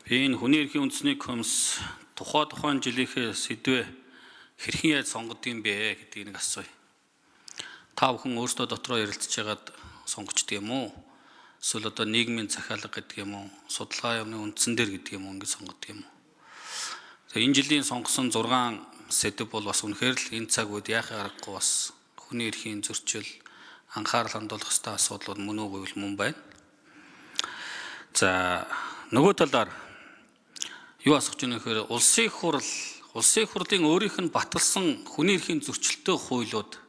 Би энэ хүний эрхийн үндэсний комисс тухайн жилийнхээ сэдвээ хэрхэн яаж сонгодог юм бэ гэдгийг нэг асууя. Та бүхэн өөрсдөө дотроо ярилцж байгаад сонгочдөг юм уу? Эсвэл одоо нийгмийн захиалга гэдэг юм уу? Судалгаа явны үндсэн дээр гэдэг юм уу? Ингэ сонгодог юм уу? Тэгээ энэ жилийн сонгосон 6 сэдв бол бас үнэхээр л энэ цаг үед яахаа аргагүй бас хүний эрхийн зөрчил анхаарал хандуулах ёстой асуудлууд мөн үү гэвэл мөн байна. За нөгөө талаар юу асууж байна гэхээр улсын хурлын өөрийнх нь баталсан хүний эрхийн зөрчилтэй хуулиуд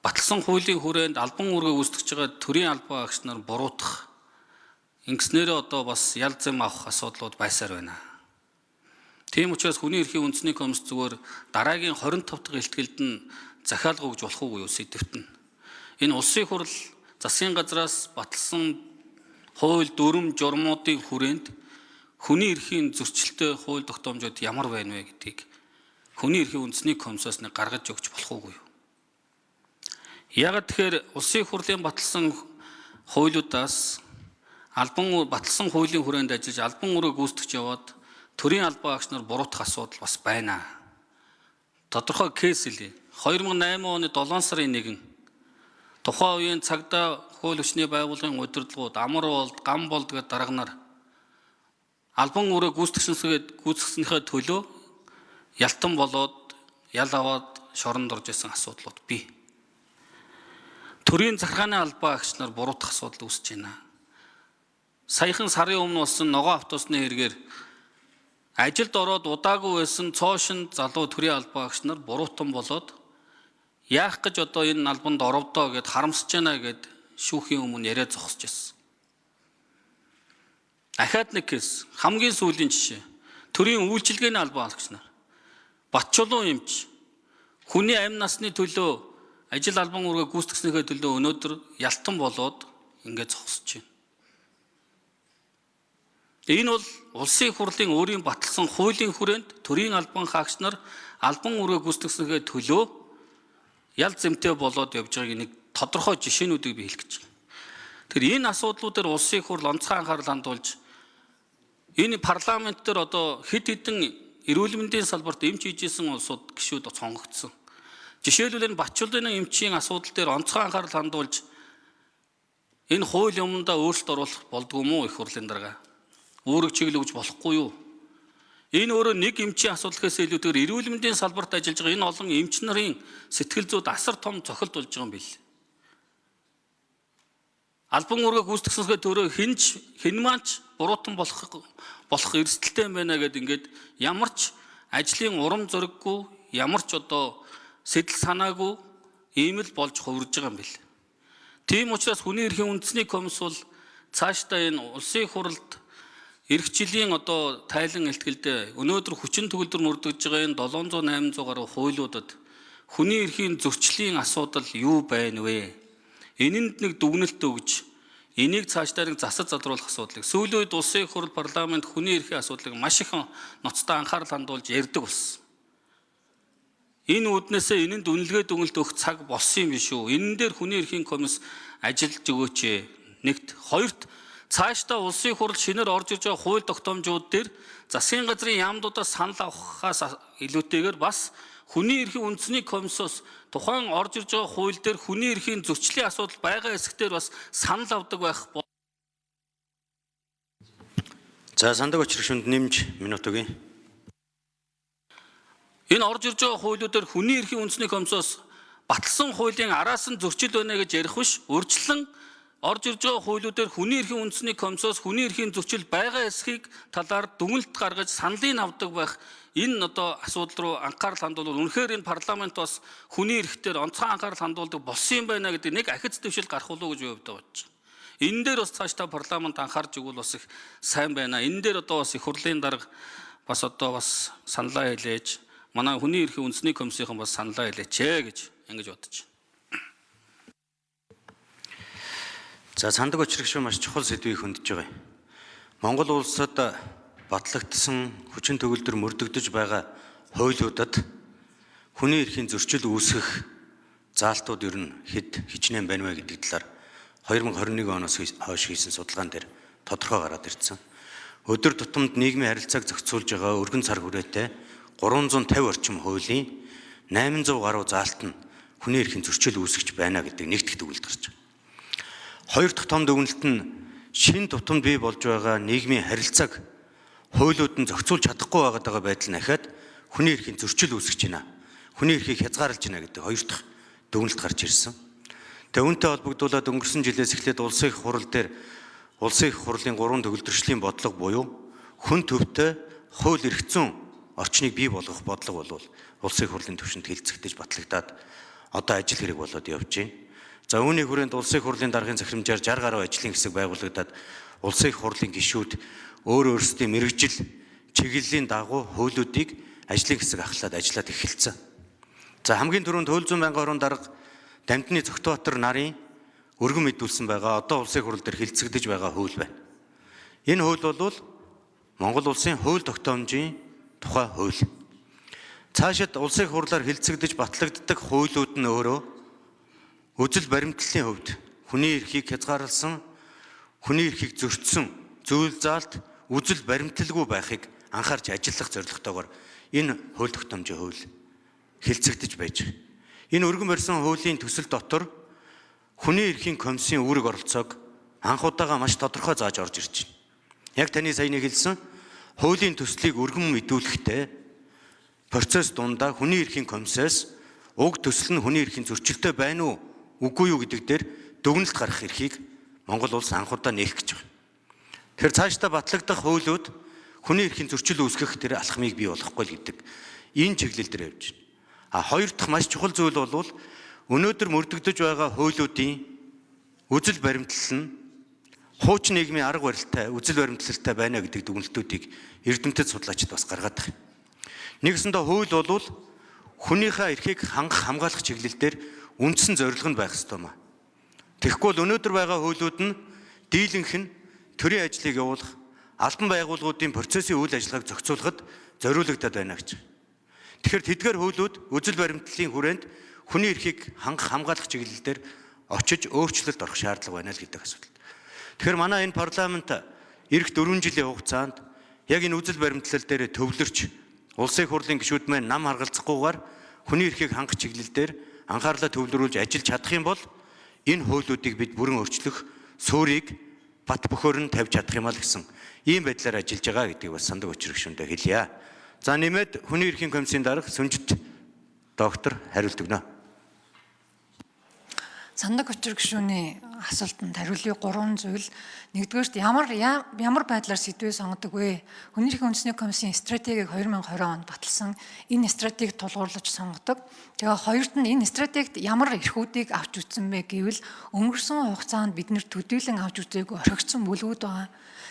баталсан хуулийн хүрээнд албан үүргээ үүсгэж байгаа төрийн албан агч нар буруутгах ингэснээрээ одоо бас ял зэм авах асуудлууд байсаар байна. Тийм учраас хүний эрхийн үндэсний комисс зүгээр дараагийн 25 дахь илтгэлд нь захиалга өгж болох уу юу сэдвт нь. Энэ улсын хурл засгийн газраас баталсан хууль дүрм журмуудын хүрээнд хүний эрхийн зөрчилтэй хууль тогтоомжууд ямар байна вэ гэдгийг хүний эрхийн үндэсний комиссоос нэг гаргаж өгч болох уу юу? Яагаад тэгэхээр улсын хурлын баталсан хуулиудаас баталсан хуулийн хүрээнд ажиллаж албан үүрэг гүйцэтгэж яваад төрийн албан агч нар буруутгах асуудал бас байна. Тодорхой кейс хэлье. 2008 оны 7 сарын 1 тухайн үеийн цагдаа хууль хүчний байгууллагын удирдлагууд амар болд, гам болд гэдэг дарганаар албан үүрэг гүйцэтгснийхээ төлөө ялтан болоод ял аваад шоронд орж исэн асуудлууд бий. Төрийн захиргааны албан агч нар буруутгах асуудал үүсэж байна. Саяхан сарын өмнө болсон ногоо автобусны хэрэгээр ажилд ороод удаагүй байсан цоошин залуу төрийн албан агч нар буруутан болоод яах гэж одоо энэ албанд оровдоо гэд харамсаж байна гэд шүүхийн өмнө яриа зогсож байсан. Ахаад нэг кейс хамгийн сүүлийн жишээ. Төрийн үйлчилгээний албан агч нар Батчулуун эмч хүний амь насны төлөө ажил албан үүргээ гүйцэтгснийхээ төлөө өнөөдөр ялтан болоод ингээд зогсож байна. Энэ бол улсын хурлын өөрийн баталсан хуулийн хүрээнд төрийн албан хаагч нар албан үүргээ гүйцэтгснийхээ төлөө ял зэмтэй болоод явж байгааг нэг тодорхой жишээнүүдийг би хэлэх гэж байна. Тэгэхээр энэ асуудлуудаар улсын хурл онцгой анхаарал хандуулж энэ парламент дээр одоо хэд хэдэн эрүүл мэндийн салбарт эмч хийжсэн улсууд гишүүд сонгогдсон. Жишээлбэл энэ Батчулуун эмчийн асуудал дээр онцгой анхаарал хандуулж энэ хууль юмдаа өөрчлөлт оруулах болдгоо мó их хурлын дарга. Үүрэг чиглүүлж болохгүй юу? Энэ өөрөө нэг эмчийн асуудлаас илүүтэйгээр эрүүл мэндийн салбарт ажиллаж байгаа энэ олон эмч нарын сэтгэл зүйд асар том цохилт болж байгаа юм бил. Албан үүргээ гүйцэтгснээр төрөө хэн маань буруутан болох эрсдэлтэй юм байна гэд ингээд ямар ч ажлын урам зориггүй, ямар ч одоо сэтэл санаагүй ийм л болж хувирж байгаа юм бил. Тийм учраас хүний эрхийн үндэсний комисс бол цаашдаа энэ улсын хурлд эх жилийн одоо тайлан илтгэлдээ өнөөдөр хүчин төгөлдөр мөрдөгж байгаа энэ 700-800 гаруй хуулиудад хүний эрхийн зөрчлийн асуудал юу байна вэ? Энэнд нэг дүгнэлт өгж энийг цаашдаа нэг засаж залруулах асуудлыг сүүлийн үед улсын хурл парламент хүний эрхийн асуудлыг маш их ноцтой анхаарал хандуулж ярьдаг болсон. Энэ үднээсээ энэнд үнэлгээ дүгнэлт өгөх цаг болсон юм биш үү? Энэ дээр хүний эрхийн комисс ажиллаж өгөөч. Нэгт, хоёрт цаашдаа улсын хурл шинээр орж ирж байгаа хууль тогтоомжууд дээр засгийн газрын яамдуудаас санал авахаас илүүтэйгээр бас хүний эрхийн үндэсний комиссоос тухайн орж ирж байгаа хууль дээр хүний эрхийн зөрчлийн асуудал байгаа хэсгээр бас санал авдаг байх. За сандаг очрогчонд нэмж минут өгье. Энэ орж ирж байгаа хуулиудаар хүний эрхийн үндэсний комиссоос баталсан хуулийн араас нь зөрчил байна гэж ярих биш, өөрчлөн орж ирж байгаа хуулиудаар хүний эрхийн үндэсний комиссоос хүний эрхийн зөрчил байгаа эсхийг талаар дүгнэлт гаргаж саналыг авдаг байх. Энэ одоо асуудал руу анхаарал хандуулвал үнэхээр энэ парламент бас хүний эрхтэр онцгой анхаарал хандуулдаг болсон юм байна гэдэг нэг ахиц дэвшил гарах болов уу гэж бодож байна. Энэ дээр бас цаашдаа парламент анхаарч игэл бас их сайн байна. Энэ дээр одоо бас их хурлын дарга бас одоо бас саналаа хэлээж манай хүний эрхийн үндэсний комиссийн бас саналаа хэлээч гэж ингэж бодож байна. За сандаг очрогч маш чухал сэдвийг хөндөж байгаа. Монгол улсад батлагдсан хүчин төгөлдөр мөрдөгдөж байгаа хуулиудад хүний эрхийн зөрчил үүсгэх заалтууд ер нь хэд хичнээн байна вэ гэдэг талаар 2021 оноос хойш хийсэн судалгаан дээр тодорхой гараад ирсэн. Өдөр тутамд нийгмийн харилцааг зохицуулж байгаа өргөн цар хүрээтэй 350 орчим хуулийн 800 гаруй заалт нь хүний эрхийн зөрчил үүсгэж байна гэдэг нэгтгэх дүгнэлт гарч байна. Хоёр дахь том дүгнэлт нь шин тутамд бий болж байгаа нийгмийн харилцааг хуулиуд нь зохицуулж чадахгүй байгаа байдал нь ахаад хүний эрхийн зөрчил үүсгэж байна. Хүний эрхийг хязгаарлаж байна гэдэг хоёр дахь дүгнэлт гарч ирсэн. Тэгээ үүнтэй холбогдуулаад өнгөрсөн жилээс эхлээд улсын их хурал дээр улсын их хурлын 3 төгөлдрөшлийн бодлого буюу хүн төвтэй хууль эрх зүйн орчныг бий болгох бодлого бол улсын их хурлын түвшинд хэлцэгдэж батлагдаад одоо ажил хэрэг болоод явж байна. За үүний хүрээнд улсын их хурлын даргын захирамжаар 60 гаруй ажлын хэсэг байгуулагдаад улсын их хурлын гишүүд өөрсдийн мэрэгжил чиглэлийн дагуу хуулиудыг ажлын хэсэг ахлаад ажиллаад эхэлсэн. За хамгийн түрүүнд хууль зүйн байнгын орон дарга Дамтны Цогтбаатар нарын өргөн мэдүүлсэн байгаа одоо улсын хурал дээр хэлцэгдэж байгаа хууль байна. Энэ хууль бол Монгол улсын хууль тогтоомжийн тухай хууль. Цаашид улсын хурлаар хэлцэгдэж батлагддаг хуулиуд нь өөрөө үзэл баримтлалын хувьд хүний эрхийг хязгаарласан, хүний эрхийг зөрчсөн зүйл заалт үзэл баримтлалгүй байхыг анхаарч ажиллах зорилготойгоор энэ хууль тогтоомжийн хууль хэлцэгдэж байж байгаа. Энэ өргөн барьсан хуулийн төсөл дотор хүний эрхийн комиссийн үүрэг оролцоог анх удаага маш тодорхой зааж орж ирж байна. Яг таны саяны хэлсэн хуулийн төслийг өргөн мэдүүлэхдээ процесс дундаа хүний эрхийн комиссаас уг төсөл нь хүний эрхийн зөрчилтэй байна уу, үгүй юу гэдэг дээр дүгнэлт гаргах эрхийг Монгол улс анх удаа нээх гэж байна. Тэгэхээр цаашдаа батлагдах хуулиуд хүний эрхийн зөрчил үүсгэх тэр алхмыг бий болгохгүй л гэдэг энэ чиглэл дээр явж байна. Хоёр дахь маш чухал зүйл бол өнөөдөр мөрдөгдөж байгаа хуулиудын үзэл баримтлал нь хуучин нийгмийн арга барилтай, үзэл баримтлалтай байна гэдэг дүгнэлтүүдийг эрдэмтэд судлаачид бас гаргаад байна. Нэгсэндээ хууль бол хүнийхээ эрхийг хамгаалах чиглэл дээр үндсэн зорилго нь байх ёстой маа. Тэгэхгүй бол өнөөдөр байгаа хуулиуд нь дийлэнх нь төрийн ажлыг явуулах, албан байгууллагуудын процессын үйл ажиллагааг зохицуулахад зориулагдаад байна гэж. Тэгэхээр тэдгээр хуулиуд үзэл баримтлалын хүрээнд хүний эрхийг хамгаалах чиглэлээр очиж өөрчлөлт орох шаардлага байна л гэдэг асуудал. Тэгэхээр манай энэ парламент эх 4 жилийн хугацаанд яг энэ үзэл баримтлал дээр төвлөрч улсын их хурлын гишүүд маань нам харгалзахгүйгээр хүний эрхийг хангах чиглэлээр анхаарлаа төвлөрүүлж ажиллаж чадах юм бол энэ хуулиудыг бид бүрэн өөрчлөх суурийг бат бөхөөр нь тавьж чадах юм аа л гэсэн ийм байдлаар ажиллаж байгаа гэдгийг бас сандаг учир гишүүндээ хэлье. За нэмээд хүний эрхийн комиссийн дарга Сүнжит доктор хариулт өгнө. Сандаг учир гишүүний асуултанд хариулъя 3 зүйл. Нэгдүгээрт ямар байдлаар сэдвээ сонгодог вэ? Хүний эрхийн үндэсний комиссийн стратегийг 2020 онд баталсан. Энэ стратегийг тулгуурлаж сонгодог. Тэгээ хоёрт нь энэ стратегид ямар эрхүүдийг авч үзсэн бэ гэвэл өнгөрсөн хугацаанд бид нэр төдийлөн авч үзээгүй орхигдсон бүлгүүд байгаа.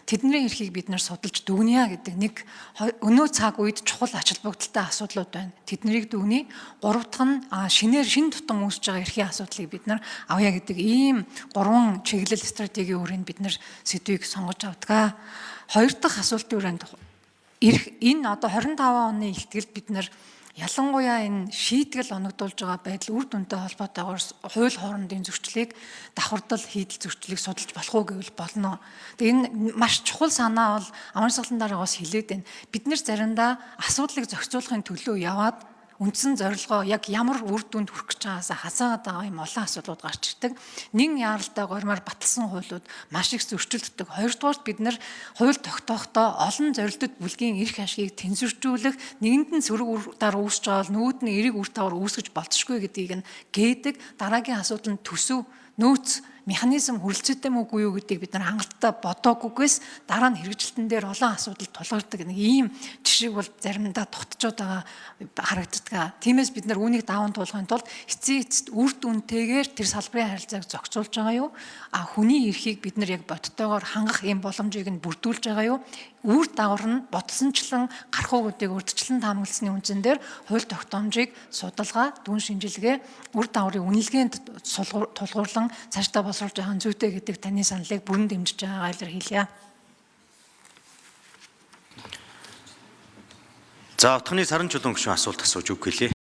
Тэдний эрхийг бид нар судалж дүгнэе гэдэг нэг өнөө цаг үед чухал ач холбогдолтой асуудлууд байна. Тэднийг дүгнэе. Гурав дахь нь шин тутам үүсэж байгаа эрхийн асуудлыг бид нар авъя гэдэг ийм 3 чиглэл стратегийн хүрээнд бид нар сэдвийг сонгож авдаг. Хоёр дахь асуултын хүрээнд энэ одоо 25 оны ихтгэл бид нар ялангуяа энэ шийтгэл оногдуулж байгаа байдал үр дүнтэй холбоотойгоор хууль хоорондын зөрчлийг давхардал хийдэл зөрчлийг судалж болох уу гэвэл болно. Тэгээ энэ маш чухал санаа бол аман сахлан дараагаас хэлээд байна. Бид нэр заримдаа асуудлыг зохицуулахын төлөө яваад үндсэн зорилгоо яг ямар үр дүнд хүрэх гэж байгаасаа хазаагаад байгаа юм олон асуудлууд гарч ирдэг. Нэг яаралтай гормоор баталсан хуулиуд маш их зөрчилддөг. Хоёрдугаарт бид нэр хууль тогтоохдоо олон зорилттой бүлгийн эрх ашгийг тэнцвэржүүлэх, нэгэнд нь сөрөг үр дагавар үүсэж байгаа бол нөгөөд нь эрэг үр дагавар үүсгэж болцшгүй гэдгийг нь гээдэг. Дараагийн асуудал нь төсөв, нөөц механизм хүрэлцээтэй мүү үгүй юу гэдгийг бид нар хангалттай бодоогүйгээс дараа нь хэрэгжилтэн дээр олон асуудал тулгардаг нэг ийм жишээ бол заримдаа тогтцоод байгаа харагддаг. Тиймээс бид нар үүнийг даван туулахын тулд эцсийн эцэст үр дүнтэйгээр тэр салбарын харилцааг зохицуулж байгаа юу? Хүний эрхийг бид нар яг бодтойгоор хангах ийм боломжийг нь бүрдүүлж байгаа юу? Үр дагавар нь бодсончлон гарах уугуудыг урьдчилан таамагласны үндсэн дээр хууль тогтоомжийг судалгаа, дүн шинжилгээ, үр дагаврын үнэлгээнд тулгуурлан цаашдаа боловсруулж байгаа зүйтэй гэдэг таны саналыг бүрэн дэмжиж байгаагаа илэрхийлье. За утганы саран чулуун гишүүн асуулт асууж үг хэлье.